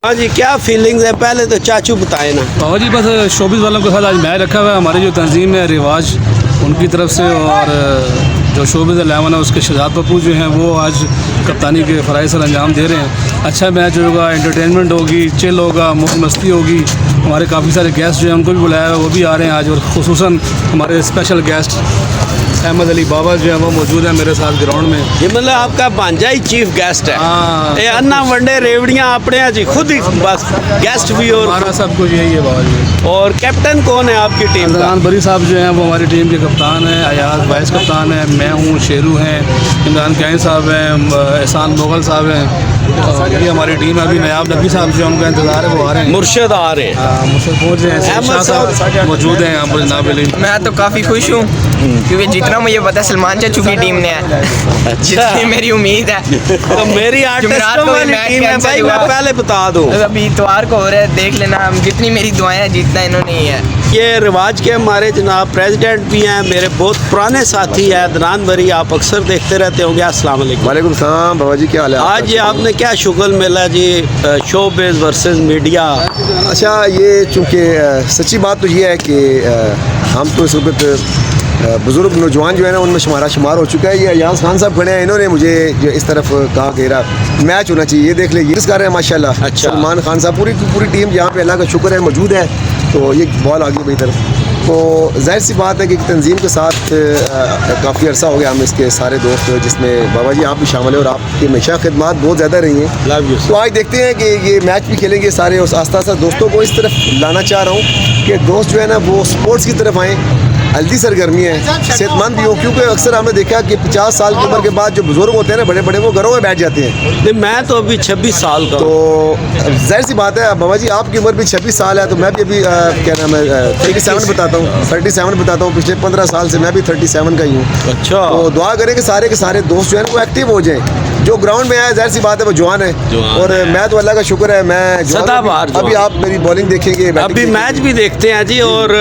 हाँ जी, क्या फीलिंग्स है, पहले तो चाचू बताए ना। बाबा जी बस शोबिस वालों के साथ आज मैच रखा हुआ है, हमारी जो तंजीम है रिवाज उनकी तरफ से, और जो शोबिस 11 है उसके शहजाद पप्पू जो हैं वो आज कप्तानी के फ़राइज़ सर अंजाम दे रहे हैं। अच्छा मैच होगा, एंटरटेनमेंट होगी, चिल होगा, मौज मस्ती होगी। हमारे काफ़ी सारे गेस्ट जो हैं उनको भी बुलाया है, वो भी आ रहे हैं आज, और ख़ुसूसन हमारे स्पेशल गेस्ट अहमद अली बाबा जो है वो मौजूद है मेरे साथ ग्राउंड में। ये मतलब आपका भांजा ही चीफ गेस्ट है। हाँ, ये अन्ना वनडे रेवड़ियाँ अपने जी खुद ही बस गेस्ट भी, और हमारा सब कुछ यही है बाबा जी। और कैप्टन कौन है आपकी टीम का? इमरान बरी साहब जो हैं वो हमारी टीम के कप्तान हैं, अयाज वाइस कप्तान है, मैं हूँ, शेरू हैं, इमरान कैन साहब हैं, एहसान मुगल साहब हैं, और ये हमारी टीम है। अभी नयाब नबी साहब जो उनका इंतजार है वो आ रहे हैं, मुर्शद आ रहे हैं, मुझसे पहुँच रहे हैं, अहमद साहब मौजूद हैं यहाँ पर जनाब अली। मैं तो काफ़ी खुश हूँ क्योंकि जितना मुझे पता सलमान चाचू की टीम ने है, जितनी मेरी उम्मीद है। तो मेरी आर्टिस्टों वाली टीम है भाई, मैं पहले बता दूं। अभी इतवार को हो रहा है, देख लेना, हम जितनी मेरी दुआएं हैं जीतना इन्होंने ही है। ये रिवाज के हमारे जनाब प्रेसिडेंट भी हैं, मेरे बहुत पुराने साथी हैं, अदनान बरी, आप अक्सर देखते रहते होंगे। अस्सलाम वालेकुम। वालेकुम सलाम बाबा जी, क्या हाल है? आज ये आपने क्या शुगल मिला जी, शोबिज़ वर्सेस मीडिया। अच्छा, ये चूँकि सच्ची बात तो ये है कि हम तो इस वक्त बुज़ुर्ग नौजवान जो है ना उनमें हमारा शुमार हो चुका है। ये अयाज खान साहब खड़े हैं, इन्होंने मुझे जो इस तरफ कहा कि मैच होना चाहिए, ये देख ले, ये कर रहे हैं माशाल्लाह। अच्छा। सलमान खान साहब पूरी टीम जहाँ पे अल्लाह का शुक्र है मौजूद है, तो ये बॉल आ गई मेरी तरफ। तो जाहिर सी बात है कि तंजीम के साथ काफ़ी अरसा हो गया हम इसके सारे दोस्त, जिसमें बाबा जी आप भी शामिल हैं, और आपकी हमेशा खिदमत बहुत ज़्यादा रही हैं। Love you. तो आज देखते हैं कि ये मैच भी खेलेंगे सारे, और आस्ता आस्ता दोस्तों को इस तरफ लाना चाह रहा हूँ कि दोस्त जो है ना वो स्पोर्ट्स की तरफ आएँ, हल्दी सरगर्मी है, सेहतमंद भी हो, क्योंकि अक्सर हमने देखा कि 50 साल की उम्र के बाद जो बुजुर्ग होते हैं ना बड़े बड़े, वो घरों में बैठ जाते हैं। नहीं, मैं तो अभी 26 साल का हूँ। तो जाहिर सी बात है बाबा जी आपकी उम्र भी 26 साल है, तो मैं भी अभी क्या नाम है 37 बताता हूँ, 37 बताता हूँ। पिछले 15 साल से मैं भी 37 का ही हूँ। अच्छा। तो दुआ करें कि सारे दोस्त जो है वो एक्टिव हो जाएं। जो ग्राउंड में आए जाहिर सी बात है वो जवान है, और मैं तो अल्लाह का शुक्र है मैं सदाबहार। अभी आप मेरी बॉलिंग देखेंगे, अभी मैच भी देखते हैं जी। और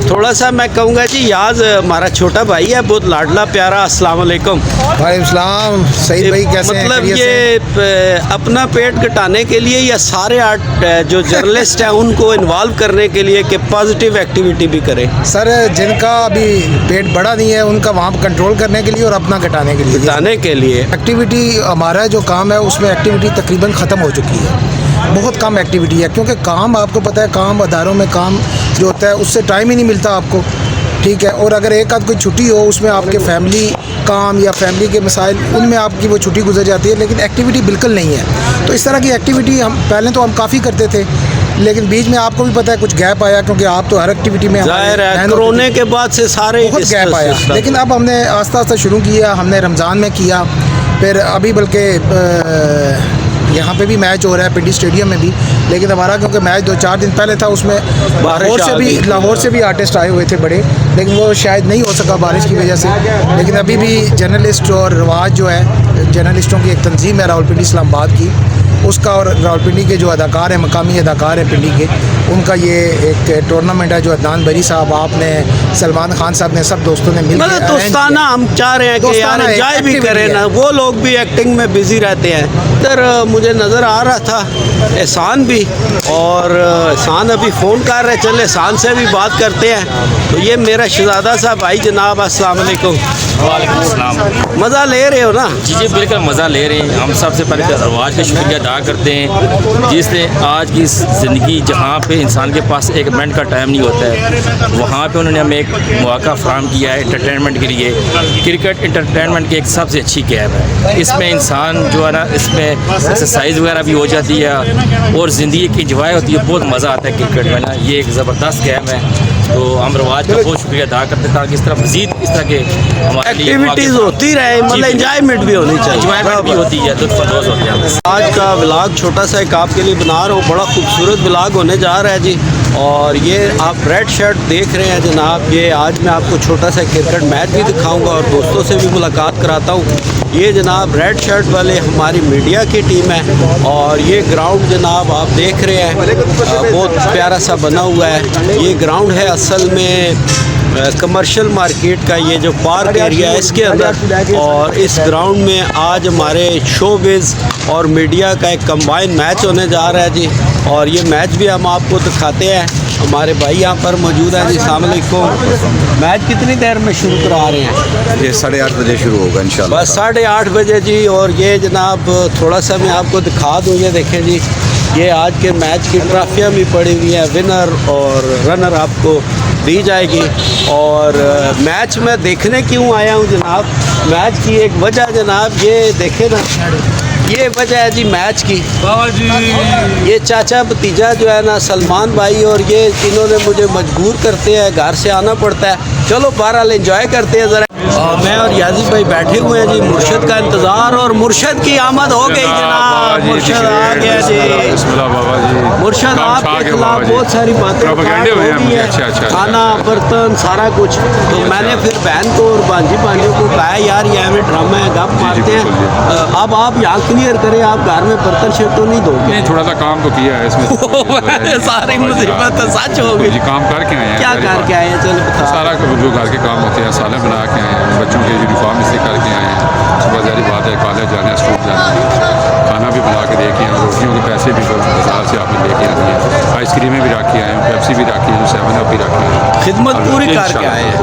थोड़ा सा मैं कहूँगा जी, याज हमारा छोटा भाई है, बहुत लाडला प्यारा। अस्सलाम वालेकुम। वालेकुम सलाम। सईद भाई कैसे हैं? मतलब ये अपना पेट घटाने के लिए या सारे जो जर्नलिस्ट हैं उनको इन्वॉल्व करने के लिए कि पॉजिटिव एक्टिविटी भी करें? सर, जिनका अभी पेट बड़ा नहीं है उनका वहाँ कंट्रोल करने के लिए और अपना घटाने के लिए, घटाने के लिए एक्टिविटी हमारा जो काम है उसमें एक्टिविटी तकरीबन ख़त्म हो चुकी है। बहुत कम एक्टिविटी है, क्योंकि काम आपको पता है, काम अदारों में काम जो होता है उससे टाइम ही नहीं मिलता आपको, ठीक है। और अगर एक आध कोई छुट्टी हो उसमें आपके फैमिली काम या फैमिली के मसाइल, उनमें आपकी वो छुट्टी गुजर जाती है, लेकिन एक्टिविटी बिल्कुल नहीं है। तो इस तरह की एक्टिविटी हम पहले तो हम काफ़ी करते थे, लेकिन बीच में आपको भी पता है कुछ गैप आया, क्योंकि आप तो हर एक्टिविटी में, जाहिर है कोरोना के बाद से सारे बहुत गैप आया। लेकिन अब हमने आस्ता आस्ता शुरू किया, हमने रमज़ान में किया, फिर अभी बल्कि यहाँ पे भी मैच हो रहा है पिंडी स्टेडियम में भी। लेकिन हमारा क्योंकि मैच 2-4 दिन पहले था, उसमें लाहौर से भी आर्टिस्ट आए हुए थे बड़े, लेकिन वो शायद नहीं हो सका बारिश की वजह से। लेकिन अभी भी जर्नलिस्ट और रिवाज जो है, जर्नलिस्टों की एक तंजीम है रावलपिंडी इस्लामाबाद की, उसका और रावलपिंडी के जो अदाकार हैं, मकामी अदाकार हैं पिंडी के, उनका ये एक टूर्नामेंट है जो अदनान बरी साहब, आपने, सलमान खान साहब ने, सब दोस्तों ने मिलकर मतलब दोस्ताना हम चाह रहे हैं कि यार एंजॉय भी करें ना, वो लोग भी एक्टिंग में बिजी रहते हैं। इधर मुझे नज़र आ रहा था एहसान भी, और एहसान अभी फ़ोन कर रहे, चले एहसान से भी बात करते हैं। तो ये मेरा शहजादा साहब भाई जनाब, अस्सलाम वालेकुम। वालेकुम अस्सलाम। मज़ा ले रहे हो ना? जी बिल्कुल मज़ा ले रहे हैं। हम सबसे पहले रवाज का शुक्रिया अदा करते हैं, जिसने आज की ज़िंदगी जहाँ पे इंसान के पास एक मिनट का टाइम नहीं होता है, वहाँ पे उन्होंने हमें एक मौका फ़राहम किया है एंटरटेनमेंट के लिए। क्रिकेट एंटरटेनमेंट की एक सबसे अच्छी गेम है, इसमें इंसान जो है ना, इसमें एक्सरसाइज वगैरह भी हो जाती है और ज़िंदगी की इंजॉय होती है, बहुत मज़ा आता है क्रिकेट में ना। ये एक ज़बरदस्त गेम है, तो हम रवाज का बहुत शुक्रिया अदा करते हैं, ताकि इस तरह मज़ीद इस तरह के हमारे एक्टिविटीज़ होती रहे, मतलब इंजॉयमेंट भी होनी चाहिए, इंजॉयमेंट भी होती है, लुत्फ़अंदोज़ होते हैं। आज का व्लॉग छोटा सा एक आपके लिए बना रहा हूँ, बड़ा खूबसूरत व्लॉग होने जा रहा है जी। और ये आप रेड शर्ट देख रहे हैं जनाब, ये आज मैं आपको छोटा सा क्रिकेट मैच भी दिखाऊंगा और दोस्तों से भी मुलाकात कराता हूँ। ये जनाब रेड शर्ट वाले हमारी मीडिया की टीम है, और ये ग्राउंड जनाब आप देख रहे हैं बहुत प्यारा सा बना हुआ है। ये ग्राउंड है असल में कमर्शियल मार्केट का ये जो पार्क एरिया है इसके अंदर, और इस ग्राउंड में आज हमारे शोबिज़ और मीडिया का एक कंबाइन मैच होने जा रहा है जी। और ये मैच भी हम आपको दिखाते हैं। हमारे भाई यहाँ पर मौजूद हैं जी। अस्सलाम वालेकुम। मैच कितनी देर में शुरू करा रहे हैं? ये 8:30 बजे शुरू होगा इंशाल्लाह। बस 8:30 बजे जी। और ये जनाब थोड़ा सा मैं आपको दिखा दूँ, ये देखें जी, ये आज के मैच की ट्रॉफियाँ भी पड़ी हुई हैं। विनर और रनर आपको दी जाएगी। और मैच में देखने क्यों आया हूँ जनाब, मैच की एक वजह जनाब, ये देखे ना, ये वजह है जी मैच की। बाबा जी ये चाचा भतीजा जो है ना, सलमान भाई, और ये इन्होंने मुझे मजबूर करते हैं, घर से आना पड़ता है। चलो बहरहाल एंजॉय करते हैं ज़रा। मैं और याजिद भाई बैठे हुए हैं जी, मुर्शद का इंतज़ार, और मुर्शद की आमद हो गई जनाब। मुर्शद आ गया जी। मुर्शद आपके खिलाफ बहुत सारी बातें हो रही है, खाना बर्तन सारा कुछ। तो मैंने फिर बहन को और भांजी भांजियों को कहा यार ये हमें ड्रामा है, गप मारते हैं। अब आप यहाँ क्लियर करें, आप घर में बर्तन शेर तो नहीं दोगे? थोड़ा सा काम तो किया है इसमें। सारी मुसीबत तो सच हो गई। काम करके आए हैं। क्या करके आए हैं? चलो बता। सारा जो घर के काम होते हैं साले बना के आए हैं, बच्चों के यूनिफॉर्म इससे करके आए हैं। सुबह जारी बात है, कॉलेज जाना है, स्कूल जाना है, खाना भी बना के देखे हैं, रोटियों के पैसे भी बाजार से आपने लेके आए हैं, आइसक्रीमें भी रखी आए हैं, पेप्सी भी रखी है, जो 7 अप भी रखी है। खिदमत पूरी करके आए हैं।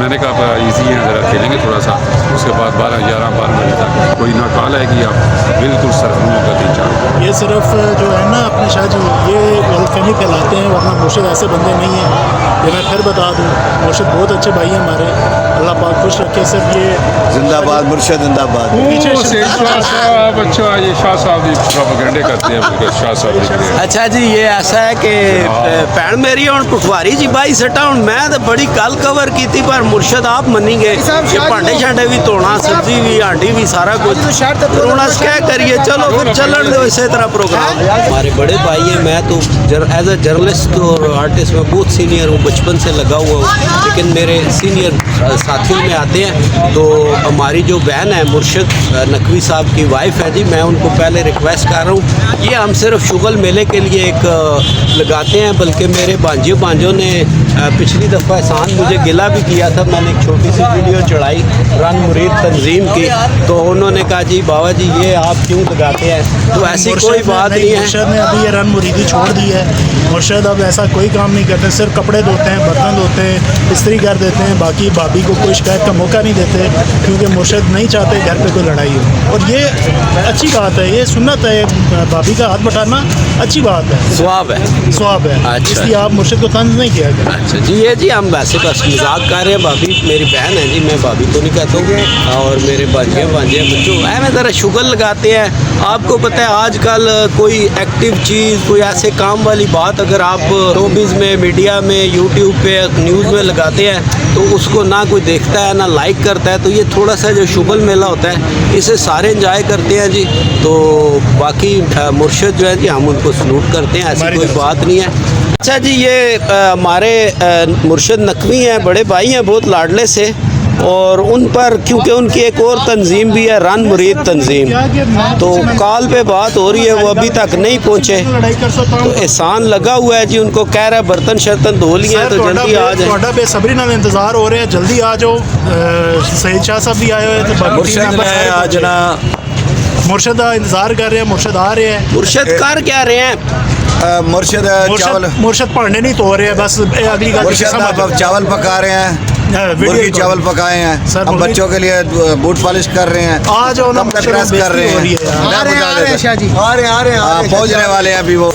मैंने कहा इजी है, ज़रा खेलेंगे थोड़ा सा, उसके बाद 12 बजे तक कोई ना कॉल आएगी, आप बिल्कुल सरफराज का 3-4। ये सिर्फ जो है ना अपने शाह जी, ये गलतफहमी फैलाते हैं, वरना मुर्शिद ऐसे बंदे नहीं हैं। ये मैं फिर बता दूँ, मुर्शिद बहुत अच्छे भाई हैं हमारे, अल्लाह पाक खुश रखे। सिर्फ ये जिंदाबाद मुर्शद जिंदाबाद। अच्छा ये शाह साहब भी प्रोपेगेंडे करते हैं, शाह साहब। अच्छा जी, ये ऐसा है कि भैन मेरी हूँ पटवारी जी भाई सटा हूँ, मैं तो बड़ी कल कवर की थी, पर मुर्शद आप मनी गए। ये भांडे शांडे भी धोना, सब्जी भी, आंटी भी, सारा कुछ रोना क्या करिए। चलो फिर चलन दो इसी तरह प्रोग्राम। हमारे बड़े भाई हैं, मैं तो एज ए जर्नलिस्ट और आर्टिस्ट में बहुत सीनियर हूँ, बचपन से लगा हुआ हूँ, लेकिन मेरे सीनियर साथियों में आते हैं। तो हमारी जो बहन है मुर्शद नकवी साहब की वाइफ है जी, मैं उनको पहले रिक्वेस्ट कर रहा हूँ, ये हम सिर्फ शुगल मेले के लिए एक लगाते हैं, बल्कि मेरे भांजों ने पिछली दफ़ा एहसान मुझे गिला भी किया था। मैंने एक छोटी सी वीडियो चढ़ाई रन मुरीद तंजीम की, तो उन्होंने कहा जी बाबा जी ये आप क्यों लगाते हैं? तो ऐसी कोई बात नहीं है। मुर्शद ने अभी ये रन मुरीदी छोड़ दी है। मुर्शद अब ऐसा कोई काम नहीं करते, सिर्फ कपड़े धोते हैं, बर्तन धोते हैं, इस्त्री कर देते हैं, बाकी भाभी को कोई शिकायत का मौका नहीं देते, क्योंकि मुर्शद नहीं चाहते घर पे कोई लड़ाई हो। और ये अच्छी बात है, ये सुन्नत है, भाभी का हाथ बटाना अच्छी बात है, स्वाब है, स्वाब है। अच्छा। इसलिए आप मुर्शद को तंज नहीं किया करें। अच्छा जी, ये जी हम वैसे बस मजाक कर रहे हैं। भाभी मेरी बहन है जी, मैं भाभी को नहीं कहता हूँ, और मेरे भांजे बच्चों मैं ज़रा शुगर लगाते हैं। आपको पता है आजकल कोई एक्टिव चीज़, कोई ऐसे काम वाली बात अगर आप शोबिज़ में, मीडिया में, यूट्यूब पे, न्यूज़ में लगाते हैं, तो उसको ना कोई देखता है ना लाइक करता है। तो ये थोड़ा सा जो शुगल मेला होता है, इसे सारे इंजॉय करते हैं जी। तो बाकी मुर्शद जो है जी, हम उनको सलूट करते हैं, ऐसी कोई बात नहीं है। अच्छा जी, ये हमारे मुर्शद नकवी हैं, बड़े भाई हैं, बहुत लाडले से, और उन पर क्योंकि उनकी एक और तंजीम भी है, रन मुरीद तंजीम, तो कॉल पे बात हो रही है, वो अभी तक नहीं पहुँचे। तो एहसान लगा हुआ है जी, उनको कह रहा है बर्तन शर्तन धो लिए हैं, तो जल्दी आ जाए। बेसब्री नाल इंतजार हो रहे हैं, जल्दी आ जाओ। सईद शाह साहब भी आए हुए थे, आज ना मुर्शद इंतजार कर रहे हैं, मुर्शद आ रहे हैं। मुर्शद कर क्या रहे हैं? मुर्शद भांडे नहीं धो रहे हैं, बस अगली मुर्शद चावल पका रहे हैं, मुर्गी चावल पकाए हैं, हम बच्चों के लिए बूट पॉलिश कर रहे हैं, आज प्रेस कर रहे हैं, आ रहे हैं पहुंचने वाले हैं अभी वो।